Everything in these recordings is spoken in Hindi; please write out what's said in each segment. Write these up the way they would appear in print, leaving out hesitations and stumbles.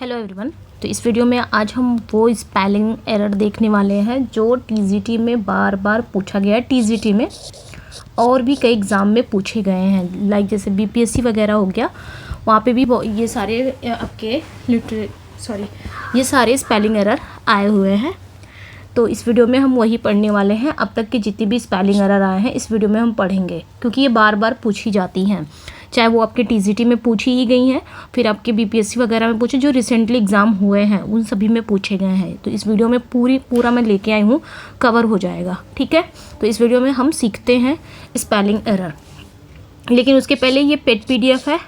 Hello everyone. तो इस वीडियो में आज हम वो स्पेलिंग एरर देखने वाले हैं जो टीजीटी में बार बार पूछा गया है। टीजीटी में और भी कई एग्ज़ाम में पूछे गए हैं, लाइक जैसे बीपीएससी वगैरह हो गया, वहाँ पे भी ये सारे आपके ये सारे स्पेलिंग एरर आए हुए हैं। तो इस वीडियो में हम वही पढ़ने वाले हैं। अब तक के जितनी भी स्पेलिंग एरर आए हैं इस वीडियो में हम पढ़ेंगे, क्योंकि ये बार बार पूछी जाती हैं, चाहे वो आपके टीजीटी में पूछी ही गई हैं, फिर आपके बीपीएससी वगैरह में पूछे, जो रिसेंटली एग्ज़ाम हुए हैं उन सभी में पूछे गए हैं। तो इस वीडियो में पूरा मैं लेके आई हूँ, कवर हो जाएगा, ठीक है। तो इस वीडियो में हम सीखते हैं स्पेलिंग एरर, लेकिन उसके पहले ये पेड पीडीएफ है,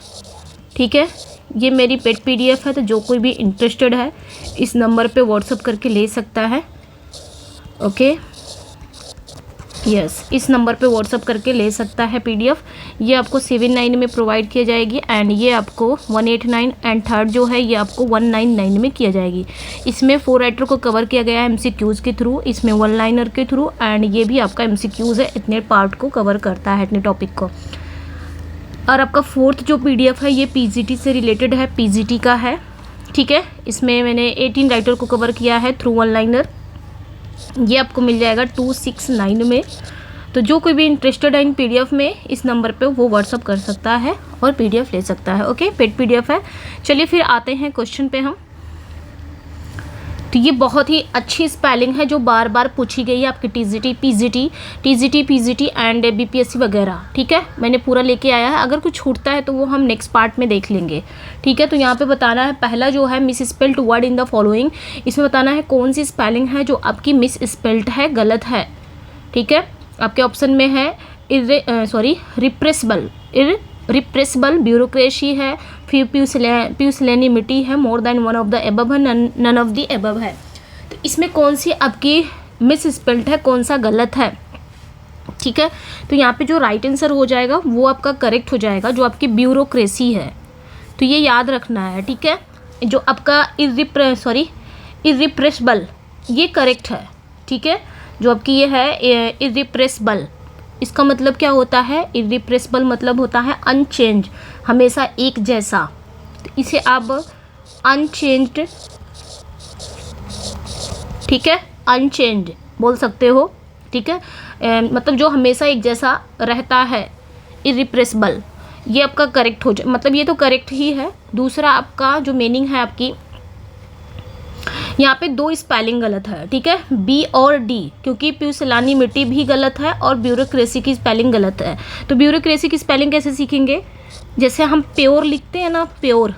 ठीक है। ये मेरी पेड पीडीएफ है, तो जो कोई भी इंटरेस्टेड है इस नंबर पे व्हाट्सअप करके ले सकता है। ओके, यस, इस नंबर पे व्हाट्सअप करके ले सकता है पीडीएफ। ये आपको 79 में प्रोवाइड किया जाएगी एंड ये आपको 189 एंड थर्ड जो है ये आपको 199 में किया जाएगी। इसमें 4 राइटर को कवर किया गया है एमसीक्यूज़ के थ्रू, इसमें 1 लाइनर के थ्रू, एंड ये भी आपका एमसीक्यूज़ है, इतने पार्ट को कवर करता है, इतने टॉपिक को। और आपका 4th जो पीडीएफ है ये पीजीटी से रिलेटेड है, पीजीटी का है, ठीक है। इसमें मैंने 18 राइटर को कवर किया है थ्रू 1 लाइनर। ये आपको मिल जाएगा 269 में। तो जो कोई भी इंटरेस्टेड है इन पीडीएफ में इस नंबर पे वो व्हाट्सअप कर सकता है और पीडीएफ ले सकता है। ओके, पेड पीडीएफ है। चलिए फिर आते हैं क्वेश्चन पे हम। तो ये बहुत ही अच्छी स्पेलिंग है जो बार बार पूछी गई है आपकी पीजीटी एंड बीपीएससी वगैरह, ठीक है। मैंने पूरा लेके आया है, अगर कुछ छूटता है तो वो हम नेक्स्ट पार्ट में देख लेंगे, ठीक है। तो यहाँ पे बताना है, पहला जो है miss spelled word in the following, इसमें बताना है कौन सी स्पेलिंग है जो आपकी मिस स्पेल्ड है, गलत है, ठीक है। आपके ऑप्शन में है रिप्रेसिबल, ब्यूरोक्रेसी है, फिर प्यूसिलेनिमिटी है, more than one of the above है, नन ऑफ द एबव है। तो इसमें कौन सी आपकी मिस स्पेल्ड है, कौन सा गलत है, ठीक है। तो यहाँ पे जो राइट आंसर हो जाएगा वो आपका करेक्ट हो जाएगा, जो आपकी ब्यूरोक्रेसी है। तो ये याद रखना है, ठीक है। जो आपका इर्रिप्रेसिबल ये करेक्ट है, ठीक है। जो आपकी ये है इर्रिप्रेसिबल, इसका मतलब क्या होता है, इर्रिप्रेसिबल मतलब होता है अनचेंज, हमेशा एक जैसा। तो इसे आप अनचेंज्ड, ठीक है, अनचेंज्ड बोल सकते हो, ठीक है। मतलब जो हमेशा एक जैसा रहता है, इर्रिप्रेसिबल, ये आपका करेक्ट हो जाए, मतलब ये तो करेक्ट ही है। दूसरा आपका जो मीनिंग है आपकी, यहाँ पे 2 स्पेलिंग गलत है, ठीक है, बी और डी, क्योंकि प्यूसिलेनिमिटी भी गलत है और ब्यूरोक्रेसी की स्पेलिंग गलत है। तो ब्यूरोक्रेसी की स्पेलिंग कैसे सीखेंगे, जैसे हम प्योर लिखते हैं ना, प्योर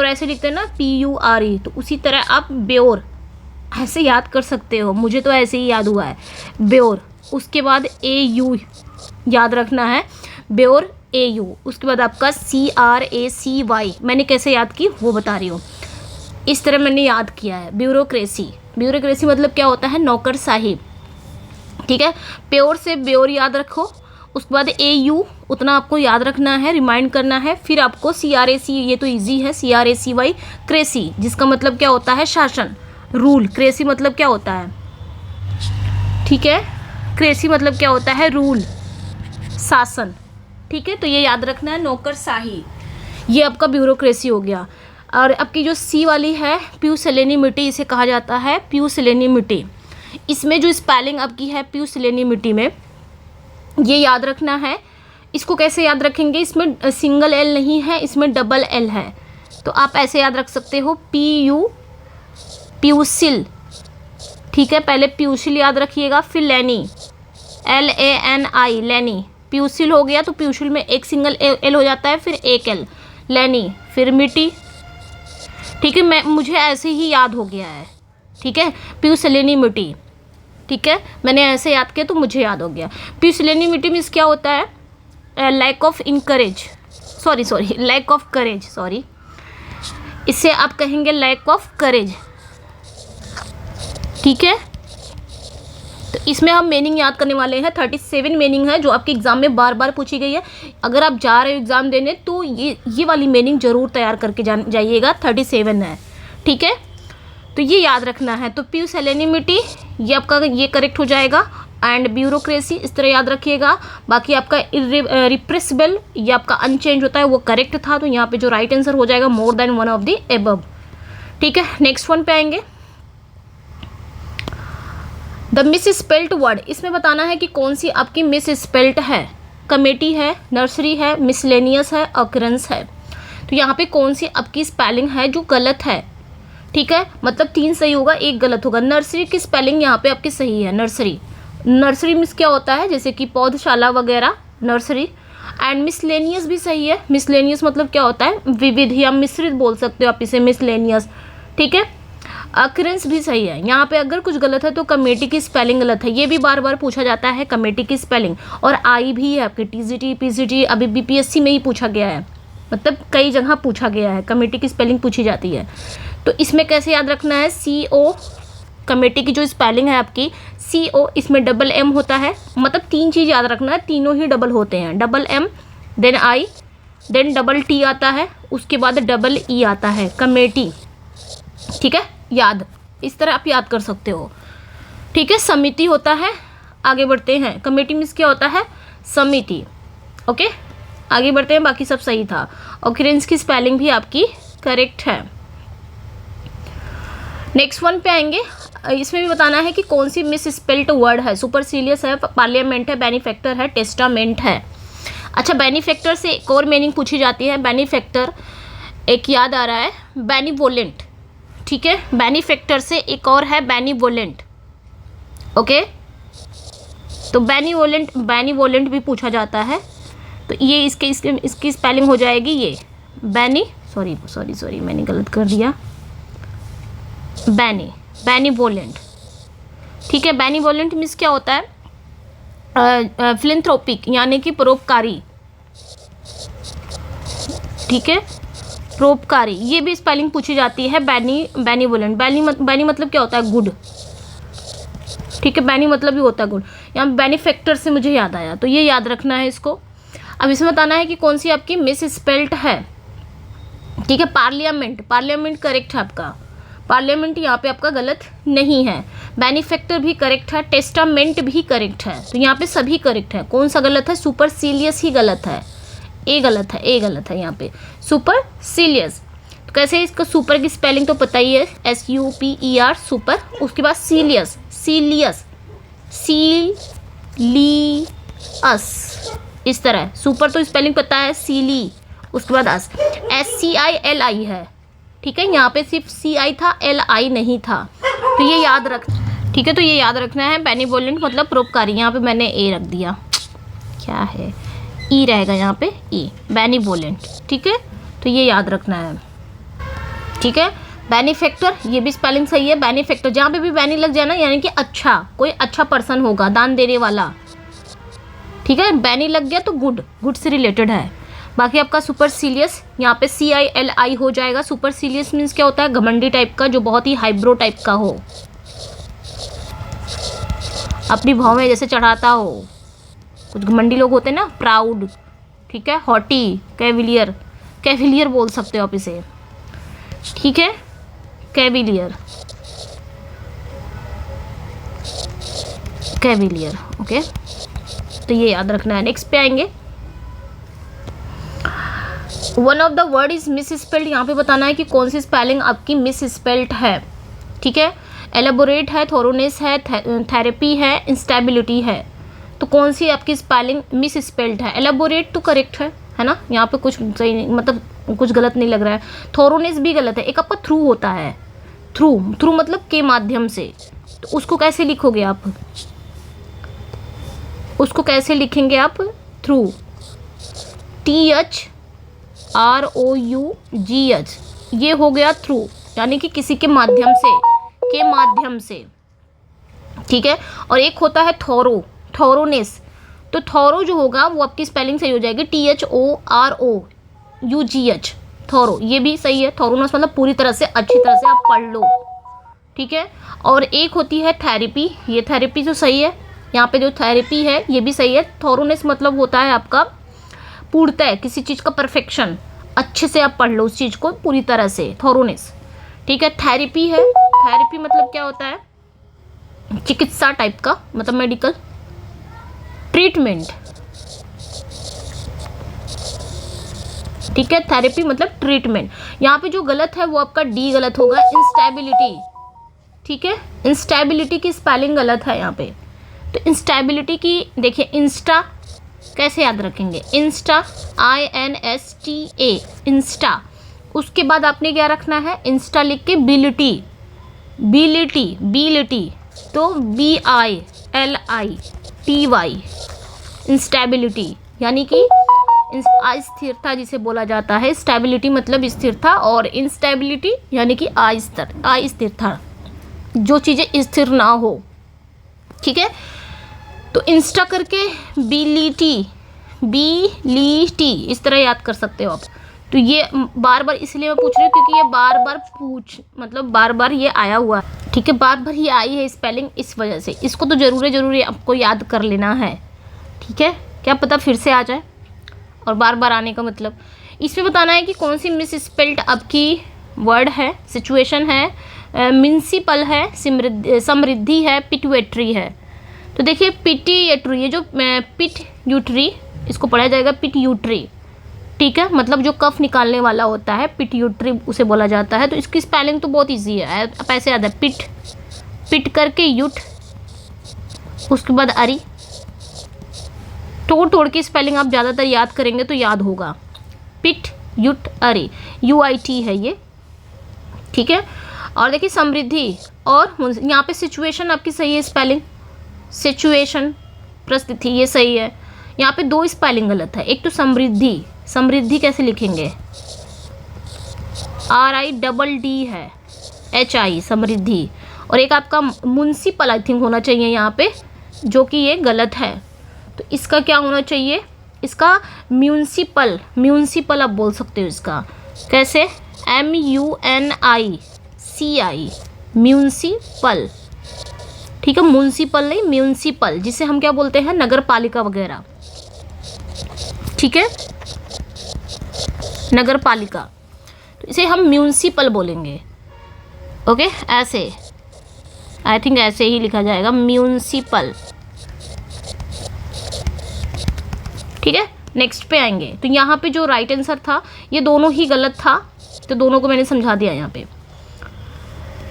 ऐसे लिखते हैं ना, PURE, तो उसी तरह आप ब्योर ऐसे याद कर सकते हो, मुझे तो ऐसे ही याद हुआ है, ब्योर। उसके बाद AU याद रखना है, ब्योर AU। उसके बाद आपका CRACY, मैंने कैसे याद की वो बता रही हूँ, इस तरह मैंने याद किया है। ब्यूरोक्रेसी मतलब क्या होता है, नौकर साहिब, ठीक है। प्योर से ब्योर याद रखो, उसके बाद AU उतना आपको याद रखना है, रिमाइंड करना है। फिर आपको CRAC, ये तो इजी है, CRACY, क्रेसी, जिसका मतलब क्या होता है, शासन, रूल। क्रेसी मतलब क्या होता है, ठीक है, क्रेसी मतलब क्या होता है, रूल, शासन, ठीक है। तो ये याद रखना है, नौकरशाही, ये आपका ब्यूरोक्रेसी हो गया। और आपकी जो C वाली है, प्यूसिलेनिमिटी इसे कहा जाता है, प्यूसिलेनिमिटी। इसमें जो स्पेलिंग आपकी है प्यूसिलेनिमिटी में, ये याद रखना है। इसको कैसे याद रखेंगे, इसमें सिंगल L नहीं है, इसमें डबल L है, तो आप ऐसे याद रख सकते हो, प्यूसिल, ठीक है। पहले प्यूसिल याद रखिएगा, फिर लेनी, LANI, लेनी, प्यूसिल हो गया, तो प्यूसिल में एक सिंगल L हो जाता है, फिर एक L, लेनी, फिर मिट्टी, ठीक है। मुझे ऐसे ही याद हो गया है, ठीक है, प्यूसिलेनिमिटी, ठीक है, मैंने ऐसे याद किया तो मुझे याद हो गया। प्यूसिलेनिमिटी मीन्स क्या होता है, लैक ऑफ करेज, सॉरी, इसे आप कहेंगे लैक ऑफ करेज, ठीक है। तो इसमें हम मीनिंग याद करने वाले हैं, 37 मीनिंग है जो आपके एग्ज़ाम में बार बार पूछी गई है। अगर आप जा रहे हो एग्ज़ाम देने तो ये वाली मीनिंग ज़रूर तैयार करके जाइएगा, 37 है, ठीक है। तो ये याद रखना है। तो प्यूसिलेनिमिटी ये आपका ये करेक्ट हो जाएगा। एंड ब्यूरोक्रेसी, इस तरह याद रखिएगा। बाकी आपका इरिप्रेसिबल, ये आपका अनचेंज होता है, वो करेक्ट था, तो यहाँ पे जो राइट आंसर हो जाएगा more than one of the above. ठीक है, नेक्स्ट वन पे आएंगे। द मिस स्पेल्ट वर्ड, इसमें बताना है कि कौन सी आपकी मिस स्पेल्ट है। कमेटी है, नर्सरी है, मिसलेनियस है, ऑकरेंस है। तो यहाँ पे कौन सी आपकी स्पेलिंग है जो गलत है। ठीक है, मतलब 3 सही होगा, 1 गलत होगा। नर्सरी की स्पेलिंग यहाँ पे आपकी सही है। नर्सरी, नर्सरी मीन्स क्या होता है, जैसे कि पौधशाला वगैरह, नर्सरी। एंड मिसलेनियस भी सही है। मिसलेनियस मतलब क्या होता है, विविध या मिश्रित बोल सकते हो आप इसे, मिसलेनियस। ठीक है, अक्रेंस भी सही है। यहाँ पे अगर कुछ गलत है तो कमेटी की स्पेलिंग गलत है, ये भी बार बार पूछा जाता है कमेटी की स्पेलिंग। और आई भी है आपके, टीजीटी पीजीटी, अभी बीपीएससी में ही पूछा गया है, मतलब कई जगह पूछा गया है, कमेटी की स्पेलिंग पूछी जाती है। तो इसमें कैसे याद रखना है, CO, कमेटी की जो स्पेलिंग है आपकी CO, इसमें डबल M होता है। मतलब 3 चीज़ याद रखना है, तीनों ही डबल होते हैं। Double M, then I, then double T आता है, उसके बाद डबल E आता है, कमेटी। ठीक है, याद इस तरह आप याद कर सकते हो। ठीक है, समिति होता है। आगे बढ़ते हैं, कमेटी मीन्स क्या होता है, समिति। ओके, आगे बढ़ते हैं, बाकी सब सही था। ऑकरेंस की स्पेलिंग भी आपकी करेक्ट है। नेक्स्ट वन पे आएंगे। इसमें भी बताना है कि कौन सी मिस स्पेल्ट वर्ड है। सुपरसीलियस है, पार्लियामेंट है, बेनिफैक्टर है, टेस्टामेंट है। अच्छा, बेनिफैक्टर से एक और मीनिंग पूछी जाती है। बेनिफैक्टर एक याद आ रहा है, बेनिवोलेंट। ठीक है, बेनिफैक्टर से एक और है बेनिवोलेंट। ओके, तो बेनिवोलेंट भी पूछा जाता है। तो ये इसकी स्पेलिंग हो जाएगी ये सॉरी मैंने गलत कर दिया, बेनिवोलेंट। ठीक है, बेनिवोलेंट मीन्स क्या होता है, फिलैंथ्रोपिक यानी कि परोपकारी। ठीक है, परोपकारी, ये भी स्पेलिंग पूछी जाती है। बेनिवोलेंट, बैनी मतलब क्या होता है, गुड। ठीक है, बैनी मतलब भी होता है गुड। यहाँ बेनिफैक्टर से मुझे याद आया, तो ये याद रखना है इसको। अब इसमें बताना है कि कौन सी आपकी मिस स्पेल्ट है। ठीक है, पार्लियामेंट करेक्ट है आपका, पार्लियामेंट यहाँ पे आपका गलत नहीं है। बेनिफैक्टर भी करेक्ट है, टेस्टामेंट भी करेक्ट है, तो यहाँ पे सभी करेक्ट है। कौन सा गलत है, सुपरसीलियस ही गलत है, ए गलत है यहाँ पे, सुपरसीलियस। तो कैसे, इसका सुपर की स्पेलिंग तो पता ही है, SUPER, सुपर। उसके बाद सीलियस, इस तरह। सुपर तो स्पेलिंग पता है, सीली, उसके बाद SCILI है। ठीक है, यहाँ पे सिर्फ CI था, LI नहीं था, तो ये याद रख। ठीक है, तो ये याद रखना है। बेनिवोलेंट मतलब परोपकारी, यहाँ पे मैंने A रख दिया, क्या है, E रहेगा यहाँ पे, E, बेनिवोलेंट। ठीक है, तो ये याद रखना है। ठीक है, बेनिफैक्टर, ये भी स्पेलिंग सही है। बेनिफैक्टर जहाँ पे भी बैनी लग जाए ना, यानी कि अच्छा, कोई अच्छा पर्सन होगा, दान देने वाला। ठीक है, बैनी लग गया तो गुड से रिलेटेड है। बाकी आपका सुपरसीलियस, यहाँ पे CILI हो जाएगा। सुपरसीलियस मीन्स क्या होता है, घमंडी टाइप का, जो बहुत ही हाइब्रो टाइप का हो, अपनी भाव में जैसे चढ़ाता हो। कुछ घमंडी लोग होते हैं ना, प्राउड। ठीक है, हॉटी, कैविलियर बोल सकते हो आप इसे। ठीक है, कैविलियर, ओके, तो ये याद रखना है। नेक्स्ट पे आएंगे, one of the word is miss spelled. यहाँ पे बताना है कि कौन सी स्पेलिंग आपकी मिस स्पेल्ड है। ठीक है, एलेबोरेट है, थोरोनेस है, थेरेपी है, इंस्टेबिलिटी है। तो कौन सी आपकी स्पेलिंग मिस स्पेल्ड है। एलेबोरेट तो करेक्ट है ना, यहाँ पे कुछ सही नहीं, मतलब कुछ गलत नहीं लग रहा है। थोरोनेस भी गलत है। एक आपका थ्रू होता है, थ्रू मतलब के माध्यम से, तो उसको कैसे लिखोगे आप, उसको कैसे लिखेंगे आप, थ्रू, THROUGH, ये हो गया थ्रू, यानी कि किसी के माध्यम से, ठीक है। और एक होता है थोरोनेस, तो थोरो जो होगा वो आपकी स्पेलिंग सही हो जाएगी, THOROUGH, थोरो, ये भी सही है। थोरोनेस मतलब पूरी तरह से, अच्छी तरह से आप पढ़ लो, ठीक है। और एक होती है थेरेपी, ये थेरेपी तो सही है, यहाँ पे जो थेरेपी है ये भी सही है। थोरोनेस मतलब होता है आपका पूर्णतः, किसी चीज़ का परफेक्शन, अच्छे से आप पढ़ लो उस चीज़ को पूरी तरह से, थोरोनेस, ठीक है। थेरेपी है, थेरेपी मतलब क्या होता है, चिकित्सा टाइप का, मतलब मेडिकल, ट्रीटमेंट, ठीक है। थेरेपी मतलब ट्रीटमेंट। यहाँ पे जो गलत है वो आपका डी गलत होगा, इंस्टेबिलिटी, ठीक है। इंस्टेबिलिटी की स्पेलिंग गलत है यहाँ पे। तो इंस्टेबिलिटी की देखिए, इंस्टा कैसे याद रखेंगे, इंस्टा INSTA, इंस्टा। उसके बाद आपने क्या रखना है, इंस्टा लिख के बिलिटी, बिलिटी, बिलिटी, तो BILITY, इंस्टेबिलिटी यानी कि अस्थिरता जिसे बोला जाता है। स्टेबिलिटी मतलब स्थिरता और इंस्टेबिलिटी यानी कि अस्थिरता, जो चीज़ें स्थिर ना हो, ठीक है। तो इंस्टा करके बिलिटी, बिलिटी इस तरह याद कर सकते हो आप। तो ये बार बार इसलिए मैं पूछ रही हूँ क्योंकि ये बार बार ये आया हुआ है, ठीक है। बार बार ये आई है स्पेलिंग, इस वजह से इसको तो ज़रूरी आपको याद कर लेना है, ठीक है। क्या पता फिर से आ जाए, और बार बार आने का मतलब इसमें बताना है कि कौन सी मिस स्पेल्ड आपकी वर्ड है, सिचुएशन है, म्युनिसिपल है, समृद्धि है, पिट्यूटरी है। तो देखिए पिट्यूटरी, ये जो पिट्यूटरी इसको पढ़ा जाएगा पिट्यूटरी, ठीक है। मतलब जो कफ निकालने वाला होता है पिट्यूटरी उसे बोला जाता है। तो इसकी स्पेलिंग तो बहुत इजी है, आप ऐसे याद है, पिट करके युट, उसके बाद अरी, तोड़ के स्पेलिंग आप ज़्यादातर याद करेंगे तो याद होगा, पिट युट अरी, UIT है ये, ठीक है। और देखिए समृद्धि, और यहाँ पे सिचुएशन आपकी सही है स्पेलिंग, सिचुएशन, परिस्थिति, ये सही है। यहाँ पे दो स्पेलिंग गलत है, एक तो समृद्धि, समृद्धि कैसे लिखेंगे, RIDD है, HI समृद्धि, और एक आपका म्युनिसिपल आई थिंक होना चाहिए यहाँ पे, जो कि ये गलत है। तो इसका क्या होना चाहिए, इसका म्युनिसिपल, म्युनिसिपल आप बोल सकते हो इसका, कैसे, MUNICI, म्युनिसिपल, ठीक है। म्युनिसिपल नहीं, म्युनिसिपल, जिसे हम क्या बोलते हैं, नगर पालिका वगैरह, ठीक है, नगर पालिका। तो इसे हम म्युनिसिपल बोलेंगे, ओके। ऐसे आई थिंक ऐसे ही लिखा जाएगा, म्युनिसिपल, ठीक है। नेक्स्ट पे आएंगे, तो यहाँ पे जो राइट आंसर था ये दोनों ही गलत था, तो दोनों को मैंने समझा दिया यहाँ पे।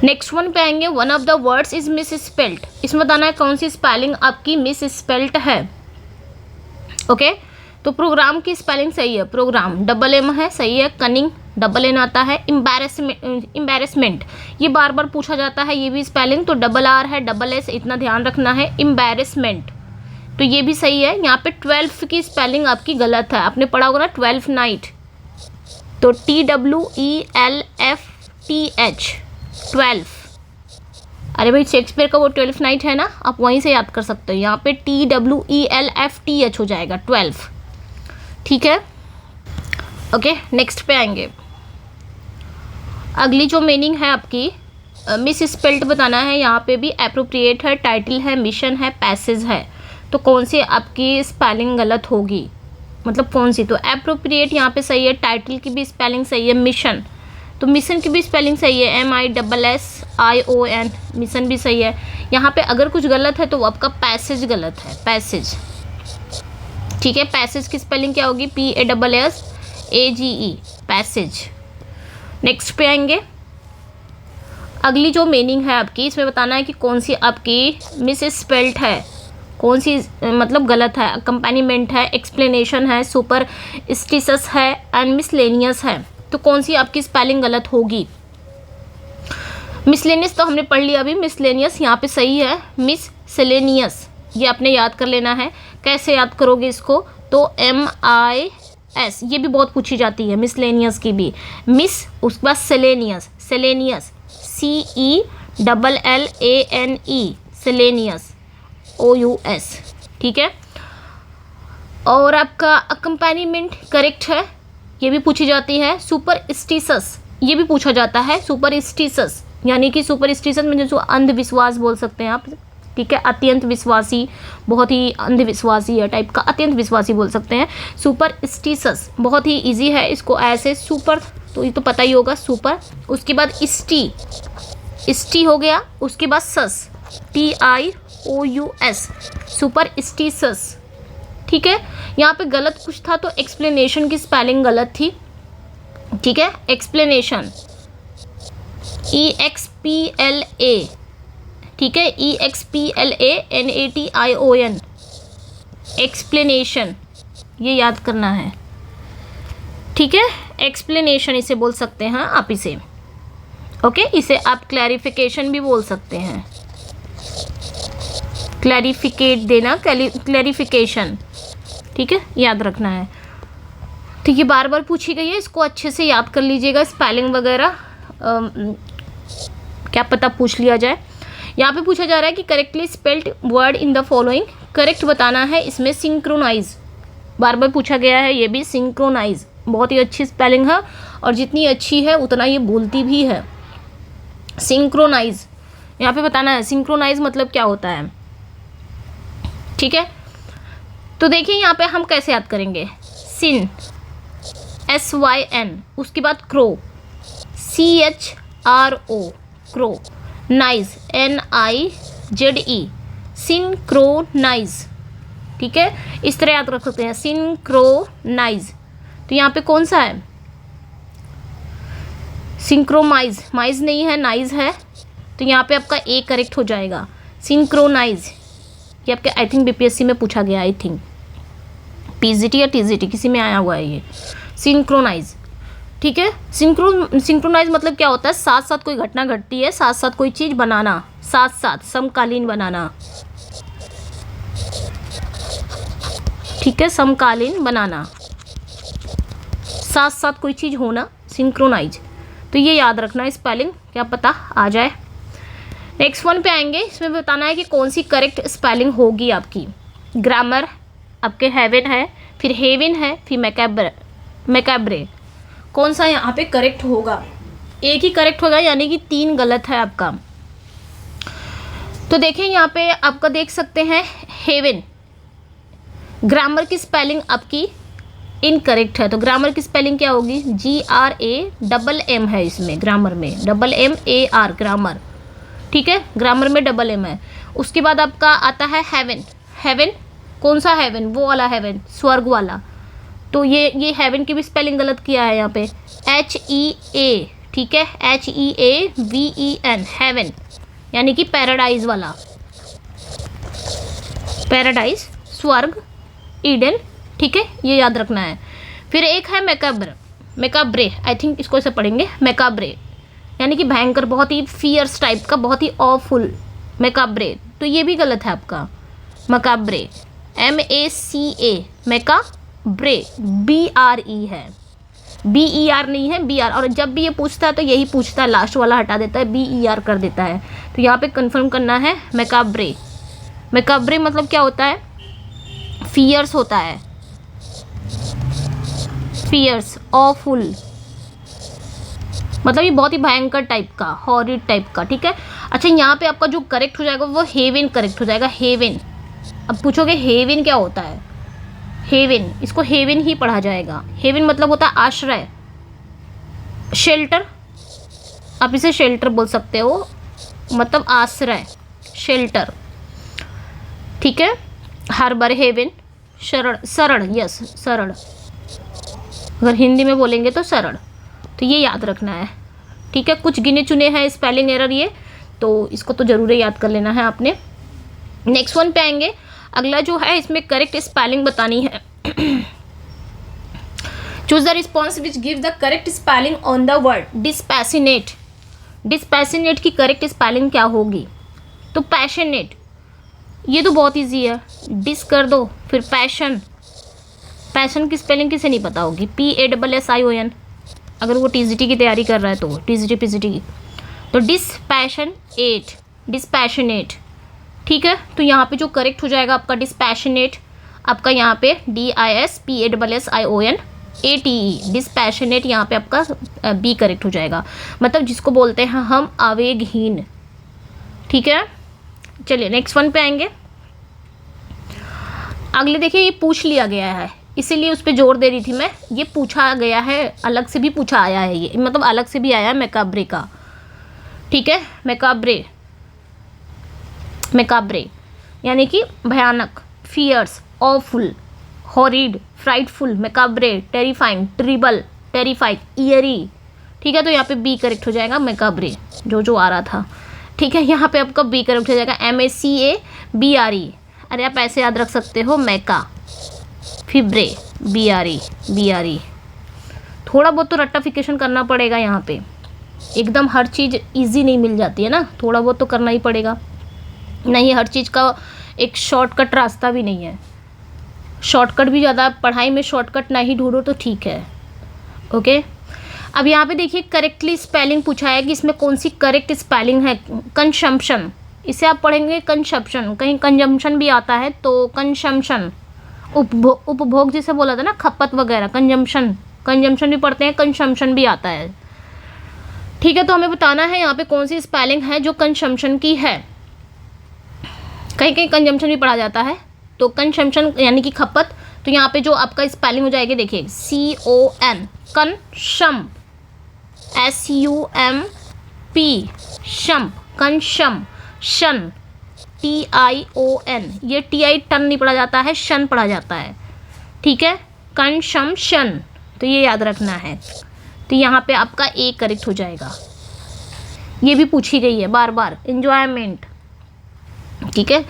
नेक्स्ट वन पे आएंगे, one of the words is miss spelled, इसमें बताना है कौन सी स्पेलिंग आपकी मिस स्पेल्ड है, ओके। तो प्रोग्राम की स्पेलिंग सही है, प्रोग्राम MM है, सही है। कनिंग NN आता है। एम्बैरेसमेंट ये बार बार पूछा जाता है, ये भी स्पेलिंग, तो RR है, SS, इतना ध्यान रखना है। एम्बैरेसमेंट तो ये भी सही है। यहाँ पे 12 की स्पेलिंग आपकी गलत है, आपने पढ़ा होगा ना 12 नाइट, तो TWELFTH, 12। अरे भाई शेक्सपियर का वो 12 नाइट है ना, आप वहीं से याद कर सकते हो। यहाँ पे TWELFTH हो जाएगा 12, ठीक है, ओके। नेक्स्ट पे आएंगे, अगली जो मीनिंग है आपकी मिस स्पेल्ड बताना है। यहाँ पे भी एप्रोप्रिएट है, टाइटल है, मिशन है, पैसेज है, तो कौन सी आपकी स्पेलिंग गलत होगी, मतलब कौन सी। तो एप्रोप्रिएट यहाँ पे सही है, टाइटल की भी स्पेलिंग सही है, मिशन तो मिशन की भी स्पेलिंग सही है, MISSION, मिशन भी सही है। यहाँ पे अगर कुछ गलत है तो वो आपका पैसेज गलत है, पैसेज, ठीक है। पैसेज की स्पेलिंग क्या होगी, PASSAGE, पैसेज। नेक्स्ट पे आएंगे, अगली जो मीनिंग है आपकी, इसमें बताना है कि कौन सी आपकी मिस स्पेल्ड है, कौन सी मतलब गलत है। कंपेनिमेंट है, एक्सप्लेनेशन है, सुपरस्टिशस है, एंड मिसलेनियस है, तो कौन सी आपकी स्पेलिंग गलत होगी। मिसलेनियस तो हमने पढ़ लिया अभी, मिसलेनियस यहाँ पे सही है, मिसलेनियस ये आपने याद कर लेना है। कैसे याद करोगे इसको, तो MIS, ये भी बहुत पूछी जाती है, मिसलेनियस की भी, मिस उसके बाद selenious, selenious CELLANE, selenious OUS, ठीक है। और आपका अकम्पैनिमेंट करेक्ट है, ये भी पूछी जाती है। सुपरस्टिशस ये भी पूछा जाता है, सुपरस्टिशस यानी कि सुपरस्टिशस में जो अंधविश्वास बोल सकते हैं आप, ठीक है। अत्यंत विश्वासी, बहुत ही अंधविश्वासी है टाइप का, अत्यंत विश्वासी बोल सकते हैं। सुपरस्टिशस बहुत ही इजी है, इसको ऐसे सुपर, तो ये तो पता ही होगा सुपर, उसके बाद स्टी हो गया, उसके बाद सस TIOUS, सुपरस्टिशस, ठीक है, यहाँ पे गलत कुछ था तो एक्सप्लेनेशन की स्पेलिंग गलत थी, ठीक है, एक्सप्लेनेशन EXPLA, ठीक है, EXPLANATION, एक्सप्लेनेशन, ये याद करना है, ठीक है, एक्सप्लेनेशन इसे बोल सकते हैं आप इसे, ओके, इसे आप क्लैरिफिकेशन भी बोल सकते हैं, क्लैरिफिकेट देना, क्लैरिफिकेशन, ठीक है, याद रखना है। तो ये बार बार पूछी गई है, इसको अच्छे से याद कर लीजिएगा, स्पेलिंग वगैरह क्या पता पूछ लिया जाए। यहाँ पे पूछा जा रहा है कि correctly spelled word in the following, correct बताना है इसमें सिंक्रोनाइज, बार बार पूछा गया है, ये भी सिंक्रोनाइज बहुत ही अच्छी स्पेलिंग है और जितनी अच्छी है उतना ये बोलती भी है। सिंक्रोनाइज यहाँ पे बताना है, सिंक्रोनाइज मतलब क्या होता है, ठीक है। तो देखिए यहाँ पे हम कैसे याद करेंगे, सिन SYN, उसके बाद क्रो CHRO, क्रो, नाइज NIZE, सिंक्रोनाइज, ठीक है, इस तरह याद रख सकते हैं, सिंक्रोनाइज। तो यहाँ पे कौन सा है, सिंक्रोमाइज, माइज नहीं है, नाइज है, तो यहाँ पे आपका ए करेक्ट हो जाएगा, सिंक्रोनाइज। ये आपके आई थिंक BPSC में पूछा गया, आई थिंक PGT या TGT किसी में आया हुआ है ये, सिंक्रोनाइज, ठीक है। सिंक्रोनाइज मतलब क्या होता है, साथ साथ कोई घटना घटती है, साथ साथ कोई चीज़ बनाना, साथ साथ समकालीन बनाना, ठीक है, समकालीन बनाना, साथ साथ कोई चीज़ होना, सिंक्रोनाइज। तो ये याद रखना स्पेलिंग, क्या पता आ जाए। नेक्स्ट वन पे आएंगे, इसमें बताना है कि कौन सी करेक्ट स्पेलिंग होगी आपकी। ग्रामर आपके हेवन है, फिर हेवन है, फिर मैकाब्रे, कौन सा यहाँ पे करेक्ट होगा, एक ही करेक्ट होगा यानी कि 3 गलत है आपका। तो देखिए यहाँ पे आपका देख सकते हैं हेवन, ग्रामर की स्पेलिंग आपकी इनकरेक्ट है, तो ग्रामर की स्पेलिंग क्या होगी, GRAMM है इसमें, ग्रामर में MMAR, ग्रामर, ठीक है, ग्रामर में MM है। उसके बाद आपका आता है हेवन, हेवन कौन सा हेवन, वो वाला हेवन, स्वर्ग वाला, तो ये हेवन की भी स्पेलिंग गलत किया है यहाँ पे, HEA, ठीक है, HEAVEN, हेवन यानी कि पैराडाइज वाला, पैराडाइज, स्वर्ग, ईडन, ठीक है, ये याद रखना है। फिर एक है मैकाब्रे, आई थिंक इसको ऐसे पढ़ेंगे, मैकाब्रे यानी कि भयंकर, बहुत ही फियर्स टाइप का, बहुत ही ऑफुल, मैकाब्रे, तो ये भी गलत है आपका, मकाब्रे, MACA, मैकाब्रे, BRE है, BER नहीं है, BR, और जब भी ये पूछता है तो यही पूछता है, लास्ट वाला हटा देता है, BER कर देता है, तो यहाँ पे कंफर्म करना है मैकाब्रे। मैकाब्रे मतलब क्या होता है, फियर्स होता है, फियर्स, ऑफुल, मतलब ये बहुत ही भयंकर टाइप का, हॉरिड टाइप का, ठीक है। अच्छा यहाँ पे आपका जो करेक्ट हो जाएगा वो हेवन करेक्ट हो जाएगा, हेवन। अब पूछोगे हेवन क्या होता है, हेवन, इसको हेवन ही पढ़ा जाएगा। हेवन मतलब होता है आश्रय, शेल्टर, आप इसे शेल्टर बोल सकते हो, मतलब आश्रय, शेल्टर, ठीक है। हार्बर, हेवन, शरण, शरण, यस शरण, अगर हिंदी में बोलेंगे तो शरण, तो ये याद रखना है, ठीक है। कुछ गिने चुने हैं स्पेलिंग एरर ये, तो इसको तो ज़रूर याद कर लेना है आपने। नेक्स्ट वन पे आएंगे, अगला जो है इसमें करेक्ट स्पेलिंग बतानी है। Choose the response which give the correct spelling on the word dispassionate. Dispassionate की करेक्ट स्पेलिंग क्या होगी, तो पैशनेट, ये तो बहुत ईजी है, डिस कर दो फिर पैशन, पैशन की स्पेलिंग किसे नहीं पता होगी, PASSION, अगर वो TGT की तैयारी कर रहा है तो TGT PGT की, तो डिस्पैशनेट, डिस्पैशनेट, ठीक है। तो यहाँ पे जो करेक्ट हो जाएगा आपका डिस्पैशनेट, आपका यहाँ पे DISPASSION ATE, डिस्पैशनेट, यहाँ पे आपका B करेक्ट हो जाएगा, मतलब जिसको बोलते हैं हम आवेगहीन, ठीक है। चलिए नेक्स्ट वन पे आएंगे। अगले देखिए, ये पूछ लिया गया है इसीलिए उस पर जोर दे रही थी मैं, ये पूछा गया है, अलग से भी पूछा आया है, ये मतलब अलग से भी आया है मैकाब्रे का, ठीक है। मैकाब्रे, मैकाब्रे यानी कि भयानक, fierce, awful, horrid, frightful, macabre, terrifying, terrible, terrified, eerie. ठीक है, तो यहाँ पे बी करेक्ट हो जाएगा, मैकाब्रे जो आ रहा था। ठीक है, यहाँ पे आपका बी करेक्ट हो जाएगा, MACABRE। अरे आप ऐसे याद रख सकते हो, मैका, फिब्रे, BRE। थोड़ा बहुत तो रट्टाफिकेशन करना पड़ेगा यहाँ पे, एकदम हर चीज़ इजी नहीं मिल जाती है ना, थोड़ा बहुत तो करना ही पड़ेगा। नहीं, हर चीज़ का एक शॉर्टकट रास्ता भी नहीं है, शॉर्टकट भी ज़्यादा, पढ़ाई में शॉर्टकट नहीं ढूंढो तो ठीक है। ओके, अब यहाँ पे देखिए करेक्टली स्पेलिंग पूछा है कि इसमें कौन सी करेक्ट स्पेलिंग है। कंजम्पशन, इसे आप पढ़ेंगे कंजप्शन, कहीं कंजम्पशन भी आता है तो कंजम्पशन, उपभोग जैसे बोला था ना, खपत वगैरह, कंजम्पशन भी पढ़ते हैं, कंजम्पशन भी आता है। ठीक है, तो हमें बताना है यहाँ पे कौन सी स्पेलिंग है जो कंजम्पशन की है। कहीं कहीं कंजम्पशन भी पढ़ा जाता है, तो कंजम्पशन यानी कि खपत, तो यहाँ पे जो आपका स्पेलिंग हो जाएगी देखिए, CON, कंशम, SUMP, शम, कंशम, शन, TION, ये TI टन नहीं पढ़ा जाता है, शन पढ़ा जाता है। ठीक है, कंशम्शन, तो ये याद रखना है। तो यहाँ पे आपका ए करेक्ट हो जाएगा, ये भी पूछी गई है बार बार, एंजॉयमेंट। ठीक है,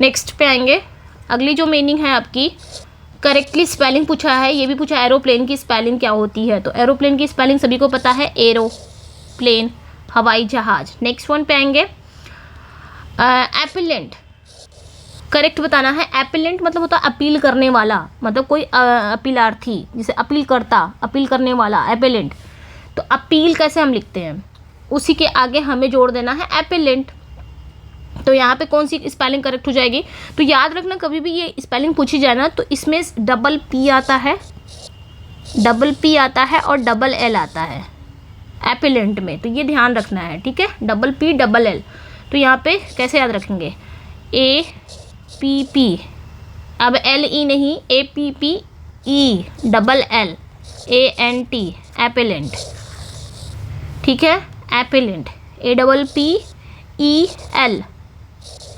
नेक्स्ट पे आएंगे। अगली जो मीनिंग है आपकी, करेक्टली स्पेलिंग पूछा है, ये भी पूछा एरोप्लेन की स्पेलिंग क्या होती है। तो एरोप्लेन की स्पेलिंग सभी को पता है, एरोप्लेन, हवाई जहाज। नेक्स्ट वन पे आएंगे, एपिलेंट, करेक्ट बताना है। एपिलेंट मतलब होता है अपील करने वाला, मतलब कोई अपीलार्थी, जिसे अपील करता, अपील करने वाला, एपिलेंट। तो अपील कैसे हम लिखते हैं, उसी के आगे हमें जोड़ देना है एपिलेंट। तो यहाँ पे कौन सी स्पेलिंग करेक्ट हो जाएगी, तो याद रखना कभी भी ये स्पेलिंग पूछी जाए ना, तो इसमें डबल P आता है, और डबल L आता है एपिलेंट में, तो ये ध्यान रखना है। ठीक है, डबल P डबल L, तो यहाँ पे कैसे याद रखेंगे, APP, अब LE नहीं, APPE double L ANT, appellant. ठीक है, एपिलेंट,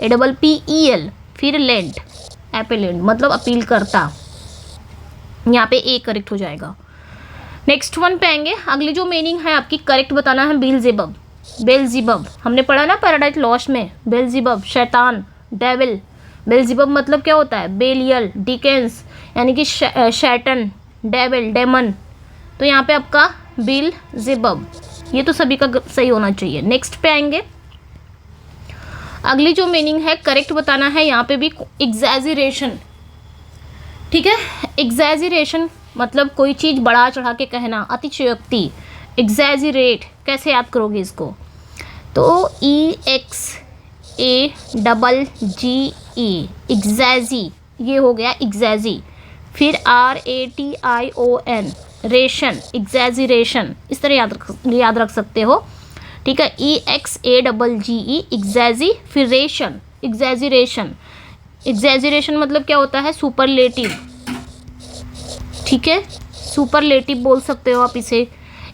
APPEL, फिर लेंट, एपिलेंट मतलब अपील करता। यहाँ पे ए करेक्ट हो जाएगा। नेक्स्ट वन पे आएंगे। अगली जो मीनिंग है आपकी, करेक्ट बताना है, बेल्जेबब। बेल्जेबब हमने पढ़ा ना पैराडाइज लॉस्ट में, बेल्जेबब शैतान, डेविल। बेल्जेबब मतलब क्या होता है, बेलियल, डिकेंस, यानी कि शैटन, डेविल, डेमन। तो यहाँ पे आपका बेल्जेबब, ये तो सभी का सही होना चाहिए। नेक्स्ट पे आएंगे। अगली जो मीनिंग है, करेक्ट बताना है, यहाँ पे भी एग्जैजरेशन। ठीक है, एग्जैजरेशन मतलब कोई चीज़ बढ़ा चढ़ा के कहना, अतिशयोक्ति। एग्जैजरेट कैसे याद करोगे इसको, तो EXAGGE, एग्जैजी, ये हो गया एग्जैजी। फिर RATION, रेशन, एग्जैजरेशन, इस तरह याद रख सकते हो। ठीक है, EXAGGE, एग्जैजी, फिर रेशन, एग्जैजरेशन। एग्जैजरेशन मतलब क्या होता है, सुपरलेटिव। ठीक है, सुपरलेटिव बोल सकते हो आप इसे,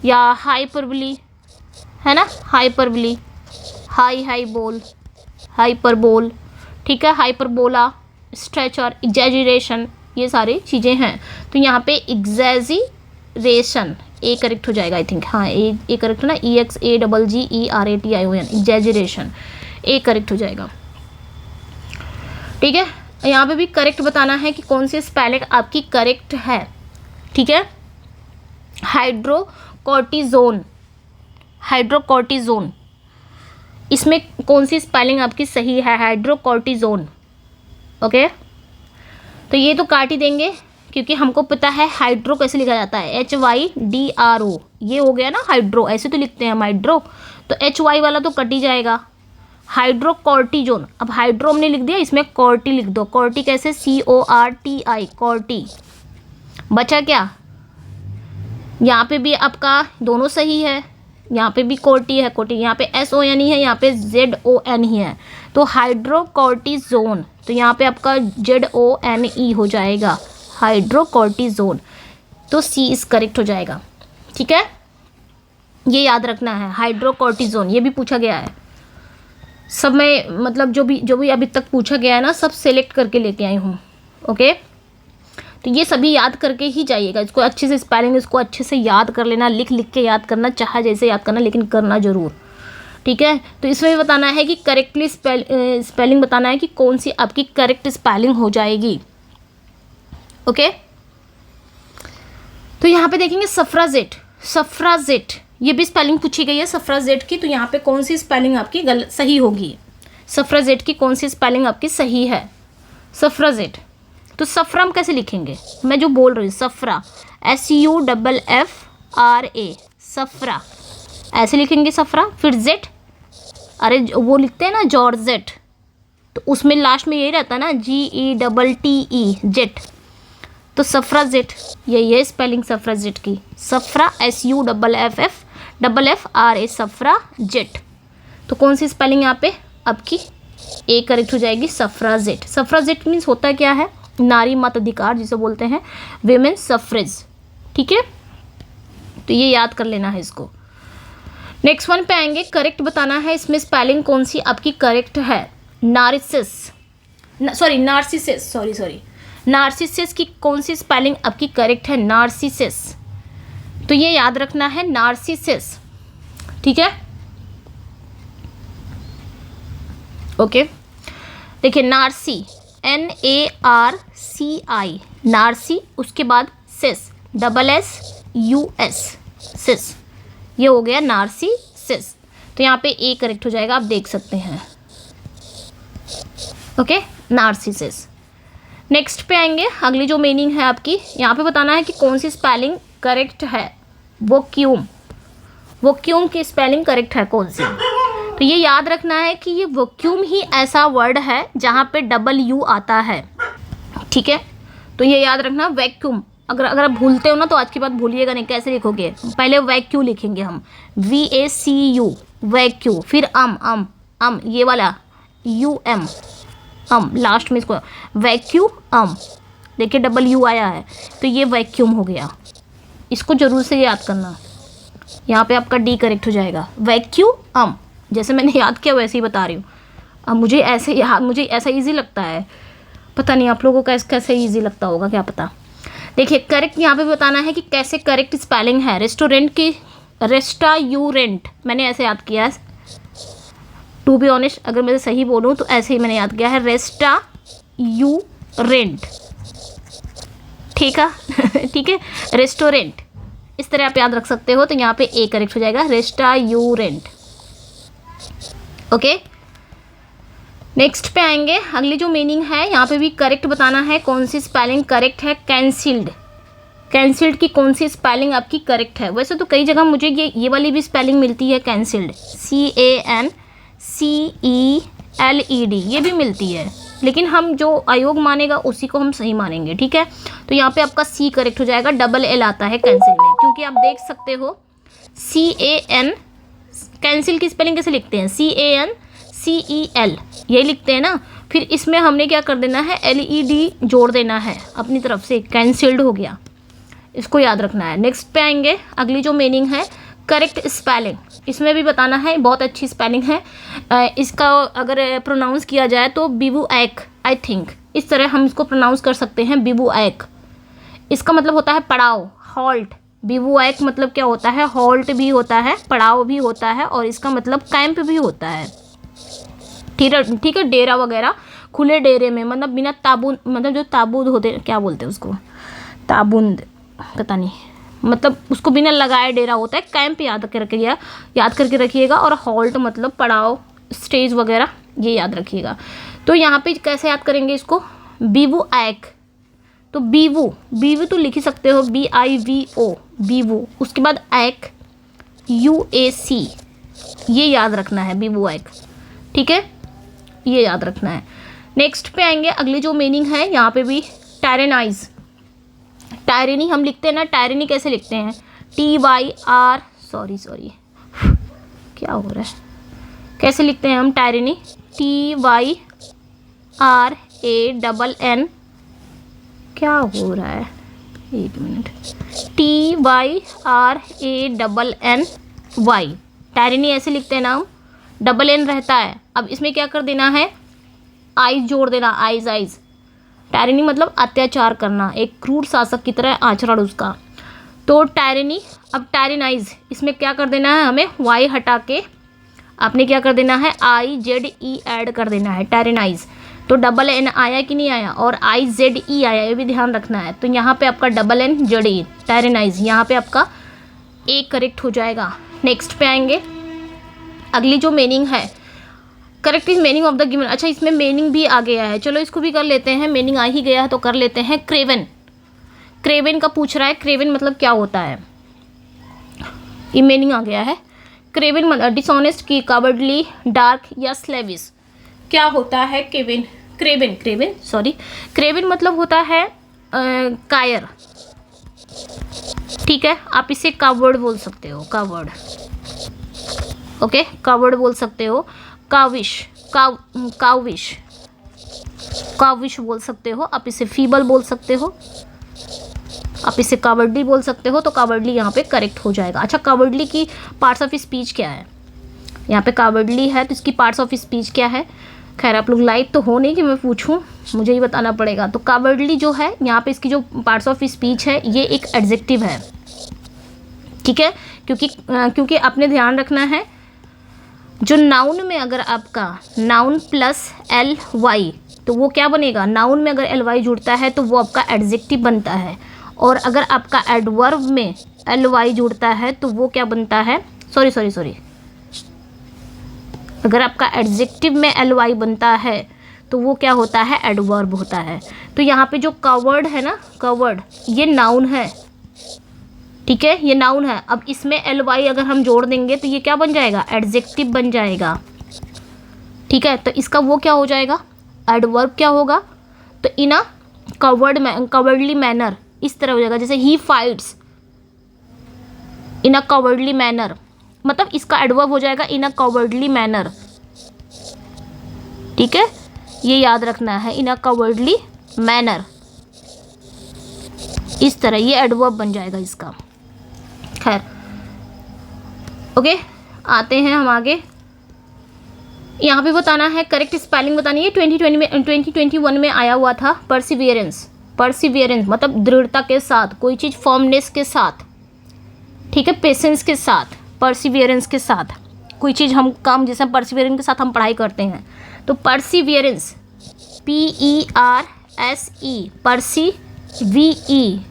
या हाइपरबली, है ना, हाइपरबली, हाई बोल, हाइपरबोल। ठीक है, हाइपरबोला, स्ट्रेचर, एग्जैजरेशन, ये सारी चीज़ें हैं। तो यहाँ पे एग्जैजरेशन ए करेक्ट हो जाएगा, आई थिंक। हाँ, ए करेक्ट है ना, EXAGGERATION, एग्जैजरेशन, ए करेक्ट हो जाएगा। ठीक है, यहाँ पे भी करेक्ट बताना है कि कौन सी स्पेलिंग आपकी करेक्ट है। ठीक है, हाइड्रोकॉर्टिजोन, हाइड्रोकॉर्टिजोन, इसमें कौन सी स्पेलिंग आपकी सही है, हाइड्रोकॉर्टिजोन। ओके, तो ये तो काट ही देंगे क्योंकि हमको पता है हाइड्रो कैसे लिखा जाता है, HYDRO, ये हो गया ना हाइड्रो, ऐसे तो लिखते हैं हम हाइड्रो, तो HY वाला तो कट ही जाएगा। हाइड्रोकॉर्टिजोन, अब हाइड्रो हमने लिख दिया, इसमें कॉर्टी लिख दो। कॉर्टी कैसे, CORTI, कॉर्टी। बचा क्या, यहाँ पे भी आपका दोनों सही है, यहाँ पे भी कोटी है, कोटी, यहाँ पे SON ही है, यहाँ पे ZON ही है, तो हाइड्रोकॉर्टिजोन, तो यहाँ पे आपका ZONE हो जाएगा, हाइड्रोकॉर्टिजोन। तो C इस करेक्ट हो जाएगा। ठीक है, ये याद रखना है, हाइड्रोकॉर्टिजोन, ये भी पूछा गया है सब में, मतलब जो भी अभी तक पूछा गया है ना, सब सेलेक्ट करके लेके आई हूँ। ओके, तो ये सभी याद करके ही जाइएगा, इसको अच्छे से स्पेलिंग इसको अच्छे से याद कर लेना, लिख लिख के याद करना, चाहे जैसे याद करना, लेकिन करना ज़रूर, ठीक है। तो इसमें भी बताना है कि करेक्टली स्पेलिंग बताना है कि कौन सी आपकी करेक्ट स्पेलिंग हो जाएगी, ओके। तो यहाँ पे देखेंगे सफ्राजेट, सफ्राजेट ये भी स्पेलिंग पूछी गई है सफ्राजेट की, तो यहाँ पे कौन सी स्पेलिंग आपकी गलत सही होगी, सफ्राजेट की कौन सी स्पेलिंग आपकी सही है, सफ्राजेट। तो सफ्रा हम कैसे लिखेंगे, मैं जो बोल रही हूँ सफ्रा, SUFFRA, सफ्रा ऐसे लिखेंगे सफ्रा। फिर जेट, अरे वो लिखते हैं ना जॉर्जेट, तो उसमें लास्ट में यही रहता है ना GETTE, जेट। तो सफ्राजेट यही है स्पेलिंग सफ्राजेट की, सफ्रा SUFFFRA, सफ्रा जेट। तो कौन सी स्पेलिंग यहाँ पे आपकी ए करेक्ट हो जाएगी, सफ्राजेट। सफ्राजेट मीन्स होता क्या है, नारी मत अधिकार जिसे बोलते हैं, विमेन सफ्रेज, ठीक है। तो ये याद कर लेना है इसको। नेक्स्ट वन पे आएंगे, करेक्ट बताना है, इसमें स्पेलिंग कौन सी आपकी करेक्ट है, नार्सिसिस की कौन सी स्पेलिंग आपकी करेक्ट है, नार्सिसिस। तो ये याद रखना है नार्सिसिस, ठीक है, ओके। देखिए नार्सी, NARCI, नार्सी, उसके बाद सिस, SSUS, सिस, ये हो गया नार्सिसिस। तो यहाँ पे ए करेक्ट हो जाएगा, आप देख सकते हैं, ओके, नार्सिसिस। नेक्स्ट पे आएंगे, अगली जो मीनिंग है आपकी, यहाँ पे बताना है कि कौन सी स्पेलिंग करेक्ट है, वोक्यूम, वोक्यूम की स्पेलिंग करेक्ट है कौन सी। तो ये याद रखना है कि ये वोक्यूम ही ऐसा वर्ड है जहाँ पे WU आता है, ठीक है। तो ये याद रखना, वैक्यूम, अगर आप भूलते हो ना तो आज के बाद भूलिएगा नहीं, कैसे लिखोगे, पहले वैक्यू लिखेंगे हम, VACU, वैक्यू, फिर अम ये वाला UM, लास्ट में इसको वैक्यू देखिए WU आया है, तो ये वैक्यूम हो गया, इसको जरूर से याद करना। यहाँ पे आपका D करेक्ट हो जाएगा, वैक्यू जैसे मैंने याद किया वैसे ही बता रही हूँ। अब मुझे ऐसा ईजी लगता है, पता नहीं आप लोगों को कैसे ईजी लगता होगा, क्या पता। देखिए करेक्ट यहाँ पे बताना है कि कैसे करेक्ट स्पेलिंग है, रेस्टोरेंट की रेस्टायूरेंट, मैंने ऐसे याद किया है, टू बी ऑनेस्ट अगर मैं सही बोलूँ तो ऐसे ही मैंने याद किया है, रेस्टायूरेंट, ठीक है ठीक है, रेस्टोरेंट, इस तरह आप याद रख सकते हो। तो यहाँ पे ए करेक्ट हो जाएगा, रेस्टायूरेंट, ओके। नेक्स्ट पे आएंगे, अगली जो मीनिंग है यहाँ पे भी करेक्ट बताना है कौन सी स्पेलिंग करेक्ट है, कैंसिल्ड, कैंसिल्ड की कौन सी स्पेलिंग आपकी करेक्ट है। वैसे तो कई जगह मुझे ये वाली भी स्पेलिंग मिलती है, कैंसिल्ड, CANCELED, ये भी मिलती है, लेकिन हम जो आयोग मानेगा उसी को हम सही मानेंगे, ठीक है। तो यहाँ पे आपका सी करेक्ट हो जाएगा, DL आता है कैंसिल में, क्योंकि आप देख सकते हो CAN, कैंसिल की स्पेलिंग कैसे लिखते हैं, CANCEL, यही लिखते हैं ना। फिर इसमें हमने क्या कर देना है, LED जोड़ देना है अपनी तरफ से, कैंसिल्ड हो गया, इसको याद रखना है। नेक्स्ट पे आएंगे, अगली जो मीनिंग है करेक्ट स्पेलिंग, इसमें भी बताना है, बहुत अच्छी स्पेलिंग है। इसका अगर प्रोनाउंस किया जाए तो बिबुएक, आई थिंक इस तरह हम इसको प्रोनाउंस कर सकते हैं, बिबुएक। इसका मतलब होता है पड़ाव, हॉल्ट। बिबुएक मतलब क्या होता है, हॉल्ट भी होता है, पड़ाव भी होता है, और इसका मतलब कैंप भी होता है, ठीक है, डेरा वगैरह, खुले डेरे में, मतलब बिना ताबूत, मतलब जो ताबूत होते, क्या बोलते हैं उसको, ताबूंद, पता नहीं, मतलब उसको बिना लगाए डेरा होता है, कैंप याद करके रखिएगा। और हॉल्ट मतलब पड़ाव, स्टेज वगैरह, ये याद रखिएगा। तो यहाँ पे कैसे याद करेंगे इसको, बिबुएक, तो बीवू तो लिख ही सकते हो, BIVO, बीवू, उसके बाद एक, UAC, ये याद रखना है, बिबुएक, ठीक है, ये याद रखना है। नेक्स्ट पे आएंगे, अगली जो मीनिंग है यहाँ पे भी टायरेनाइज, टायरेनी हम लिखते हैं ना, टायरेनी कैसे लिखते हैं, TYR, सॉरी क्या हो रहा है, कैसे लिखते हैं हम टायरेनी, TYRANN, क्या हो रहा है, एक मिनट, TYRANNY, टायरेनी ऐसे लिखते हैं ना हम, DN रहता है। अब इसमें क्या कर देना है, आइज जोड़ देना, आइज, टायरनी मतलब अत्याचार करना, एक क्रूर शासक की तरह आचरण उसका। तो टायरनी। अब टायरनाइज, इसमें क्या कर देना है हमें, वाई हटा के आपने क्या कर देना है, IZE ऐड कर देना है, टायरनाइज। तो डबल एन आया कि नहीं आया, और IZE आया, ये भी ध्यान रखना है। तो यहाँ पे आपका डबल एन जेड ई, टायरनाइज, यहाँ पे आपका ए करेक्ट हो जाएगा। नेक्स्ट पे आएंगे, अगली जो मीनिंग है, correct is meaning of the given. अच्छा, इसमें मीनिंग भी आ गया है, चलो इसको भी कर लेते हैं, मीनिंग आ ही गया है तो कर लेते हैं। क्रेवन, क्रेवन का पूछ रहा है, क्रेवन मतलब क्या होता है, ये मीनिंग आ गया है। क्रेवन मतलब डिसऑनेस्ट की, कावर्डली, डार्क या स्लेविश। क्या होता है क्रेवन, क्रेवन मतलब होता है कायर, ठीक है। आप इसे कावर्ड बोल सकते हो, कावर्ड, ओके, कावर्ड बोल सकते हो। काविश, काविश बोल सकते हो। आप इसे फीबल बोल सकते हो, आप इसे कावर्डली बोल सकते हो। तो कावर्डली यहाँ पे करेक्ट हो जाएगा। अच्छा, कावर्डली की पार्ट्स ऑफ स्पीच क्या है, यहाँ पे कावर्डली है तो इसकी पार्ट्स ऑफ स्पीच क्या है। खैर आप लोग लाइव तो हो नहीं कि मैं पूछूं, मुझे ही बताना पड़ेगा। तो कावर्डली जो है यहाँ पे इसकी जो पार्ट्स ऑफ स्पीच है ये एक एडजेक्टिव है, ठीक है। क्योंकि आपने ध्यान रखना है, जो नाउन में अगर आपका नाउन प्लस LY तो वो क्या बनेगा, नाउन में अगर LY जुड़ता है तो वो आपका एडजेक्टिव बनता है। और अगर आपका एडवर्ब में LY जुड़ता है तो वो क्या बनता है, सॉरी, अगर आपका एडजेक्टिव में LY बनता है तो वो क्या होता है, एडवर्ब होता है। तो यहाँ पे जो कवर्ड है ना, कवर्ड, ये नाउन है, ठीक है, ये नाउन है। अब इसमें LY अगर हम जोड़ देंगे तो ये क्या बन जाएगा, एडजेक्टिव बन जाएगा, ठीक है। तो इसका वो क्या हो जाएगा, एडवर्ब क्या होगा, तो इन अ कवर्डली मैनर, इस तरह हो जाएगा। जैसे ही फाइट्स इन अ कवर्डली मैनर, मतलब इसका एडवर्ब हो जाएगा इन अ कवर्डली मैनर, ठीक है, ये याद रखना है, इन अ कवर्डली मैनर, इस तरह ये एडवर्ब बन जाएगा इसका। खैर ओके, आते हैं हम आगे। यहाँ पे बताना है, करेक्ट स्पेलिंग बतानी है। 2021 में आया हुआ था परसिवियरेंस, मतलब दृढ़ता के साथ, कोई चीज़ फर्मनेस के साथ, ठीक है, पेशेंस के साथ, परसिवियरेंस के साथ कोई चीज़ हम काम, जैसे परसिवियरेंस के साथ हम पढ़ाई करते हैं। तो परसिवियरेंस, PERSE,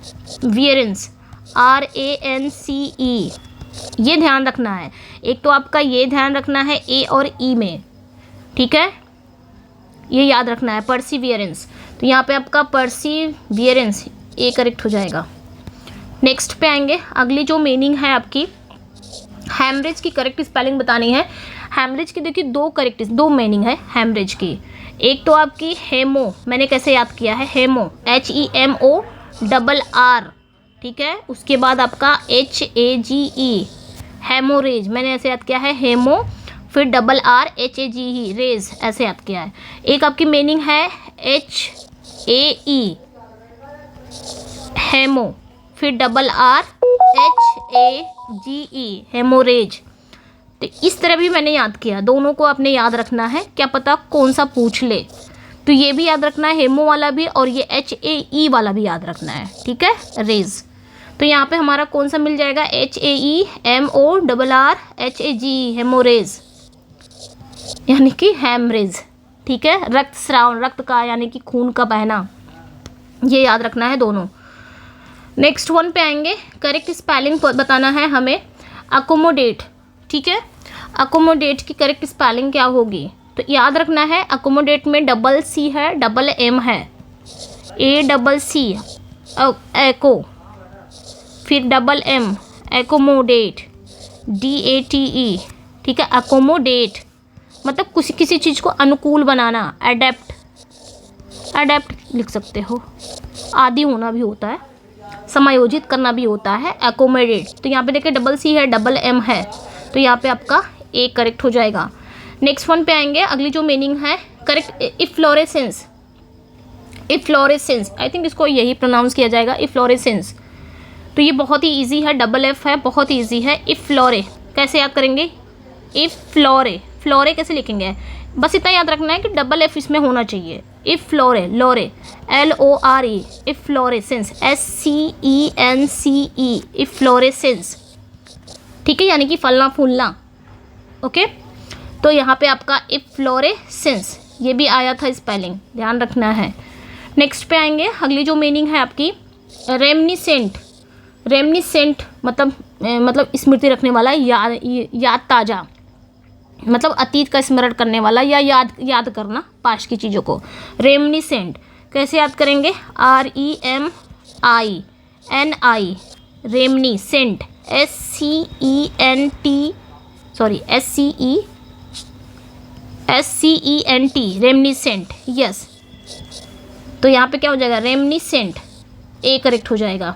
परसिवियरेंस, RANCE, ये ध्यान रखना है। एक तो आपका ये ध्यान रखना है A और E में, ठीक है, ये याद रखना है, परसिवियरेंस। तो यहाँ पे आपका परसिवियरेंस ए करेक्ट हो जाएगा। नेक्स्ट पे आएंगे, अगली जो मीनिंग है आपकी, हैमरेज की करेक्ट स्पेलिंग बतानी है। हैमरेज की देखिए दो मीनिंग है हैमरेज की। एक तो आपकी हेमो, मैंने कैसे याद किया है, हेमो, HEMORR, ठीक है। उसके बाद आपका HAGE, हेमोरेज, मैंने ऐसे याद किया है, हेमो, फिर RRHAGE, रेज, ऐसे याद किया है। एक आपकी मीनिंग है HAE, हेमो, फिर RRHAGE, हेमोरेज। तो इस तरह भी मैंने याद किया, दोनों को आपने याद रखना है, क्या पता कौन सा पूछ ले। तो ये भी याद रखना है, हेमो वाला भी, और ये HAE वाला भी याद रखना है, ठीक है, रेज। तो यहाँ पे हमारा कौन सा मिल जाएगा, HAEMORRHAGE, हेमोरेज, यानी कि हैमरेज, ठीक है, रक्त स्राव, रक्त का यानी कि खून का बहना, ये याद रखना है दोनों। नेक्स्ट वन पे आएंगे, करेक्ट स्पेलिंग बताना है हमें, अकोमोडेट, ठीक है। अकोमोडेट की करेक्ट स्पेलिंग क्या होगी, तो याद रखना है, अकोमोडेट में डबल C है, डबल M है, ACC एको, फिर डबल M एकोमोडेट, DATE, ठीक है। अकोमोडेट मतलब किसी चीज़ को अनुकूल बनाना, अडेप्ट लिख सकते हो, आदि होना भी होता है, समायोजित करना भी होता है, एकोमोडेट। तो यहाँ पे देखिए डबल C है, डबल M है, तो यहाँ पे आपका A करेक्ट हो जाएगा। नेक्स्ट वन पे आएंगे, अगली जो मीनिंग है, करेक्ट इफ्लोरेसेंस, आई थिंक इसको यही प्रोनाउंस किया जाएगा, इफ्लोरेसेंस। तो ये बहुत ही इजी है, डबल F है, बहुत ही इजी है। इफ्लोरे कैसे याद करेंगे, इफ्लोरे, फ्लोरे कैसे लिखेंगे, बस इतना याद रखना है कि डबल एफ इसमें होना चाहिए। इफ्लोरे, लोरे, LORE, इफ्लोरेसेंस, SCENCE, इफ्लोरेसेंस, ठीक है, यानी कि फलना फूलना। ओके, तो यहाँ पे आपका इफ्लोरेसेंस ये भी आया था स्पेलिंग, ध्यान रखना है। नेक्स्ट पे आएंगे, अगली जो मीनिंग है आपकी रेमनिसेंट। रेमनिसेंट मतलब स्मृति रखने वाला, याद ताज़ा, मतलब अतीत का स्मरण करने वाला या याद करना पास्ट की चीज़ों को। रेमनिसेंट कैसे याद करेंगे? REMINI, reminiscent, SCENT, reminiscent, yes. तो यहाँ पे क्या हो जाएगा? रेमनिसेंट, ए करेक्ट हो जाएगा।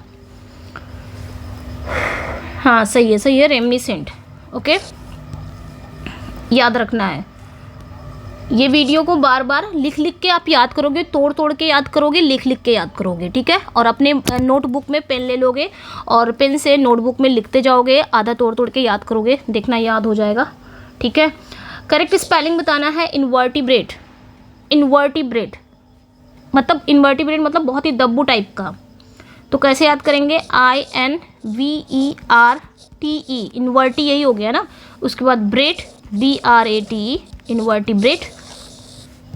हाँ सही है, रेमनिसेंट। ओके, याद रखना है। ये वीडियो को बार बार लिख लिख के आप याद करोगे, तोड़ तोड़ के याद करोगे, लिख लिख के याद करोगे, ठीक है। और अपने नोटबुक में पेन ले लोगे और पेन से नोटबुक में लिखते जाओगे, आधा तोड़ तोड़ के याद करोगे, देखना याद हो जाएगा, ठीक है। करेक्ट स्पेलिंग बताना है इनवर्टिब्रेट। इनवर्टिब्रेट मतलब बहुत ही दब्बू टाइप का। तो कैसे याद करेंगे? INVERTE, इन्वर्टी यही हो गया ना। उसके बाद ब्रेट, BRATE, इन्वर्टिब्रेट,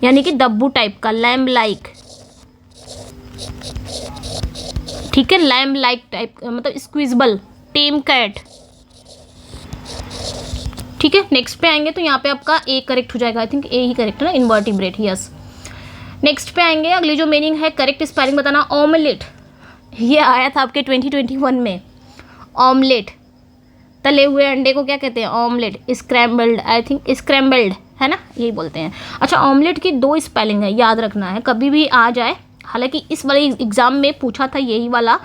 यानी कि दब्बू टाइप का, लैम्ब लाइक, ठीक है, लैम्ब लाइक टाइप, मतलब स्क्विजबल, टेम कैट, ठीक है। नेक्स्ट पे आएंगे तो यहाँ पे आपका ए करेक्ट हो जाएगा, I think A he correct है ना, इन्वर्टिब्रेट, यस। नेक्स्ट पे आएंगे, अगली जो मीनिंग है करेक्ट स्पेलिंग बताना, ऑमलेट। ये आया था आपके 2021 में। ऑमलेट, तले हुए अंडे को क्या कहते हैं? Omelette. Scrambled, I think scrambled है ना, यही बोलते हैं। अच्छा, ऑमलेट की 2 स्पेलिंग है, याद रखना है, कभी भी आ जाए। हालांकि इस वाले एग्ज़ाम में पूछा था यही वाला,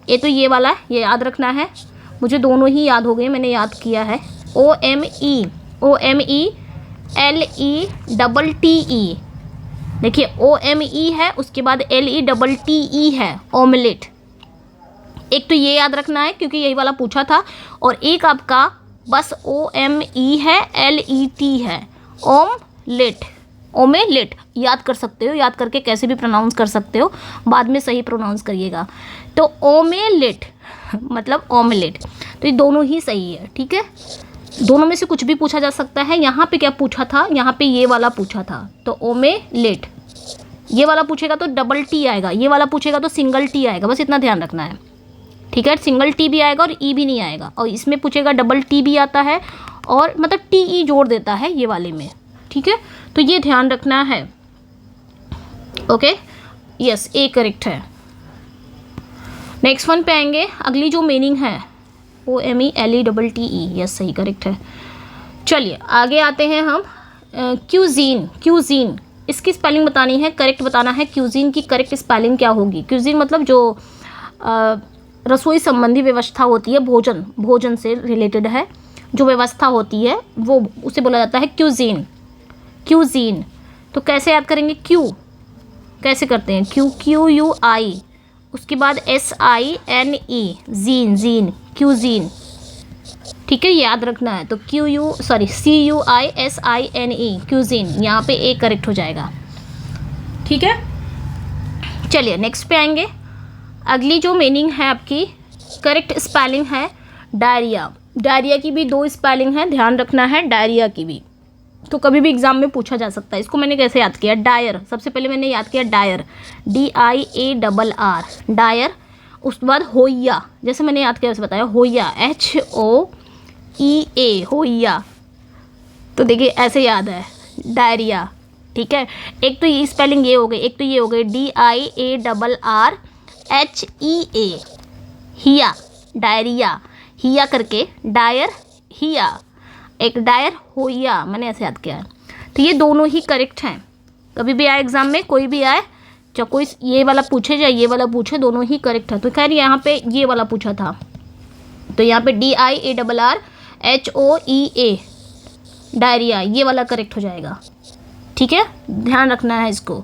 ये तो ये वाला, ये याद रखना है। मुझे दोनों ही याद हो गए, मैंने याद किया है। OME, LETTE, देखिए OME है, उसके बाद LETTE है, ऑमलेट। एक तो ये याद रखना है क्योंकि यही वाला पूछा था, और एक आपका बस OME है, LET है, ओमलेट। ओमेलेट याद कर सकते हो, याद करके कैसे भी प्रोनाउंस कर सकते हो, बाद में सही प्रोनाउंस करिएगा। तो ओमेलेट मतलब ऑमलेट, तो ये दोनों ही सही है, ठीक है। दोनों में से कुछ भी पूछा जा सकता है। यहाँ पे क्या पूछा था? यहाँ पे ये वाला पूछा था, तो ओमेलेट। ये वाला पूछेगा तो डबल टी आएगा, ये वाला पूछेगा तो सिंगल टी आएगा, बस इतना ध्यान रखना है, ठीक है। सिंगल टी भी आएगा और ई भी नहीं आएगा, और इसमें पूछेगा डबल टी भी आता है, और मतलब TE जोड़ देता है ये वाले में, ठीक है। तो ये ध्यान रखना है, ओके, यस, ए करेक्ट है। नेक्स्ट वन पे आएंगे, अगली जो मीनिंग है OMELETTE, यस सही करेक्ट है। चलिए आगे आते हैं हम। क्यूजीन, क्यूजीन इसकी स्पेलिंग बतानी है, करेक्ट बताना है। क्यूजीन की करेक्ट स्पेलिंग क्या होगी? क्यूजीन मतलब जो रसोई संबंधी व्यवस्था होती है, भोजन से रिलेटेड है जो व्यवस्था होती है, वो उसे बोला जाता है क्यूजीन। क्यूजीन तो कैसे याद करेंगे? क्यू कैसे करते हैं? QUI, उसके बाद SINE, जीन, जीन, क्यूजीन, ठीक है, याद रखना है। तो CUISINE, क्यूजीन, यहाँ पे ए करेक्ट हो जाएगा, ठीक है। चलिए नेक्स्ट पे आएंगे। अगली जो मीनिंग है आपकी करेक्ट स्पेलिंग है डायरिया। डायरिया की भी 2 स्पेलिंग है, ध्यान रखना है डायरिया की भी, तो कभी भी एग्जाम में पूछा जा सकता है। इसको मैंने कैसे याद किया? डायर, सबसे पहले मैंने याद किया डायर, DIARR, डायर। उसके बाद होइया, जैसे मैंने याद किया वैसे बताया, होइया, HOEA, होइया। तो देखिए ऐसे याद है, डायरिया, ठीक है। एक तो ये स्पेलिंग ये हो गई, एक तो ये हो गई DIARRHEA, हिया, डायरिया, हिया करके डायर, हिया, एक डायर, होइया, मैंने ऐसे याद किया है। तो ये दोनों ही करेक्ट हैं, कभी भी आए एग्जाम में, कोई भी आए, चाहे कोई ये वाला पूछे या ये वाला पूछे, दोनों ही करेक्ट है। तो खैर यहाँ पे ये वाला पूछा था, तो यहाँ पे DIARRHOEA, डायरिया, ये वाला करेक्ट हो जाएगा, ठीक है, ध्यान रखना है इसको।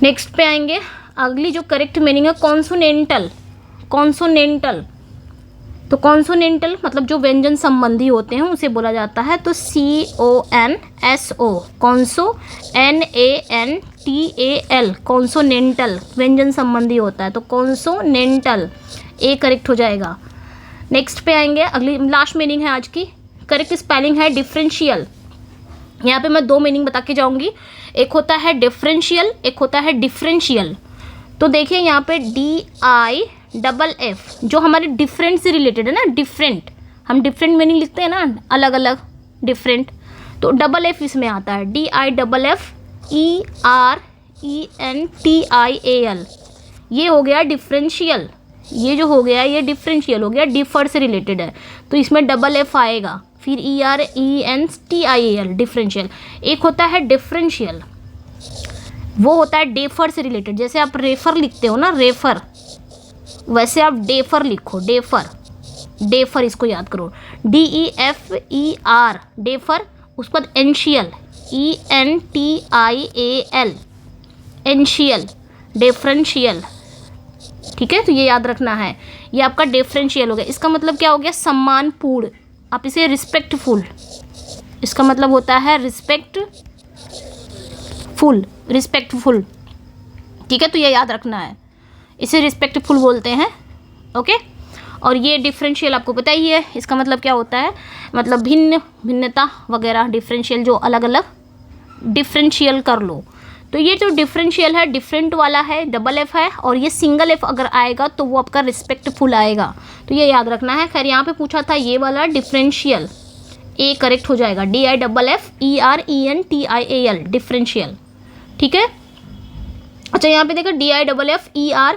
नेक्स्ट पे आएंगे, अगली जो करेक्ट मीनिंग है कॉन्सोनेंटल। कॉन्सोनेंटल तो कॉन्सोनेंटल मतलब जो व्यंजन संबंधी होते हैं उसे बोला जाता है तो CONSO, कॉन्सो, NANTAL, कॉन्सोनेंटल व्यंजन संबंधी होता है तो कॉन्सोनेंटल, ए करेक्ट हो जाएगा। नेक्स्ट पे आएंगे, अगली लास्ट मीनिंग है आज की। करेक्ट स्पेलिंग है डिफरेंशियल। यहाँ पे मैं 2 मीनिंग बता के जाऊंगी, एक होता है डिफरेंशियल, एक होता है डिफरेंशियल। तो देखिए यहाँ पे DIFF जो हमारे डिफरेंट से रिलेटेड है ना, डिफरेंट, हम डिफरेंट मीनिंग लिखते हैं ना, अलग अलग डिफरेंट, तो डबल एफ इसमें आता है, DIFFERENTIAL, ये हो गया डिफरेंशियल। ये जो हो गया ये डिफरेंशियल हो गया, डिफर से रिलेटेड है तो इसमें डबल एफ आएगा, फिर ERENTIAL डिफरेंशियल। एक होता है डिफरेंशियल, वो होता है डेफर से रिलेटेड, जैसे आप रेफर लिखते हो ना, रेफर, वैसे आप डेफर लिखो, डेफर, डेफर इसको याद करो, DEFER डेफर। उसके बाद एंशियल, ENTIAL एंशियल, डिफरेंशियल। ठीक है, तो ये याद रखना है, ये आपका डिफरेंशियल हो गया। इसका मतलब क्या हो गया, सम्मानपूर्ण, आप इसे रिस्पेक्टफुल, इसका मतलब होता है रिस्पेक्टफुल, रिस्पेक्टफुल। ठीक है, तो ये याद रखना है, इसे रिस्पेक्टफुल बोलते हैं। ओके, और ये डिफरेंशियल आपको पता ही है, इसका मतलब क्या होता है, मतलब भिन्न, भिन्नता वगैरह, डिफरेंशियल जो अलग अलग, डिफरेंशियल कर लो। तो ये जो डिफरेंशियल है डिफरेंट वाला है, डबल एफ है, और ये सिंगल एफ अगर आएगा तो वो आपका रिस्पेक्टफुल आएगा, तो ये याद रखना है। खैर यहाँ पे पूछा था ये वाला डिफरेंशियल, ए करेक्ट हो जाएगा, DIFFERENTIAL डिफरेंशियल। ठीक है, अच्छा यहाँ पे देखो DIFFERENTIAL,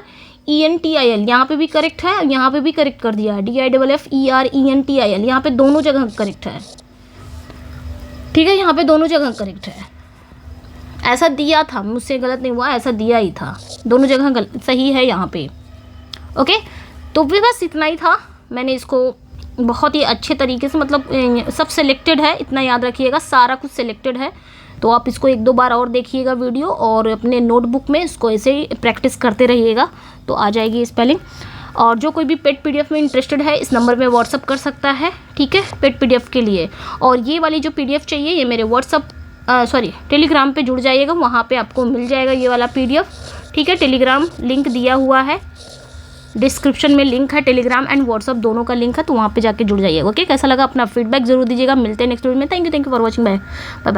यहाँ पे भी करेक्ट है, यहाँ पे भी करेक्ट कर दिया है, DIFFERENTIAL, यहाँ पे दोनों जगह करेक्ट है। ठीक है, यहाँ पे दोनों जगह करेक्ट है, ऐसा दिया था, मुझसे गलत नहीं हुआ, ऐसा दिया ही था, दोनों जगह सही है यहाँ पे। ओके, तो भी बस इतना ही था, मैंने इसको बहुत ही अच्छे तरीके से, मतलब सब सिलेक्टेड है, इतना याद रखिएगा, सारा कुछ सिलेक्टेड है। तो आप इसको 1-2 बार और देखिएगा वीडियो, और अपने नोटबुक में इसको ऐसे ही प्रैक्टिस करते रहिएगा, तो आ जाएगी स्पेलिंग। और जो कोई भी पेड PDF में इंटरेस्टेड है इस नंबर में व्हाट्सअप कर सकता है। ठीक है, पेड PDF के लिए। और ये वाली जो PDF चाहिए ये मेरे टेलीग्राम पे जुड़ जाइएगा, वहाँ पे आपको मिल जाएगा ये वाला PDF। ठीक है, टेलीग्राम लिंक दिया हुआ है, डिस्क्रिप्शन में लिंक है, टेलीग्राम एंड व्हाट्सअप दोनों का लिंक है, तो वहाँ पे जाके जुड़ जाइएगा। ओके, कैसा लगा अपना फीडबैक जरूर दीजिएगा। मिलते हैं नेक्स्ट वीडियो में। Thank you for watching, bye bye.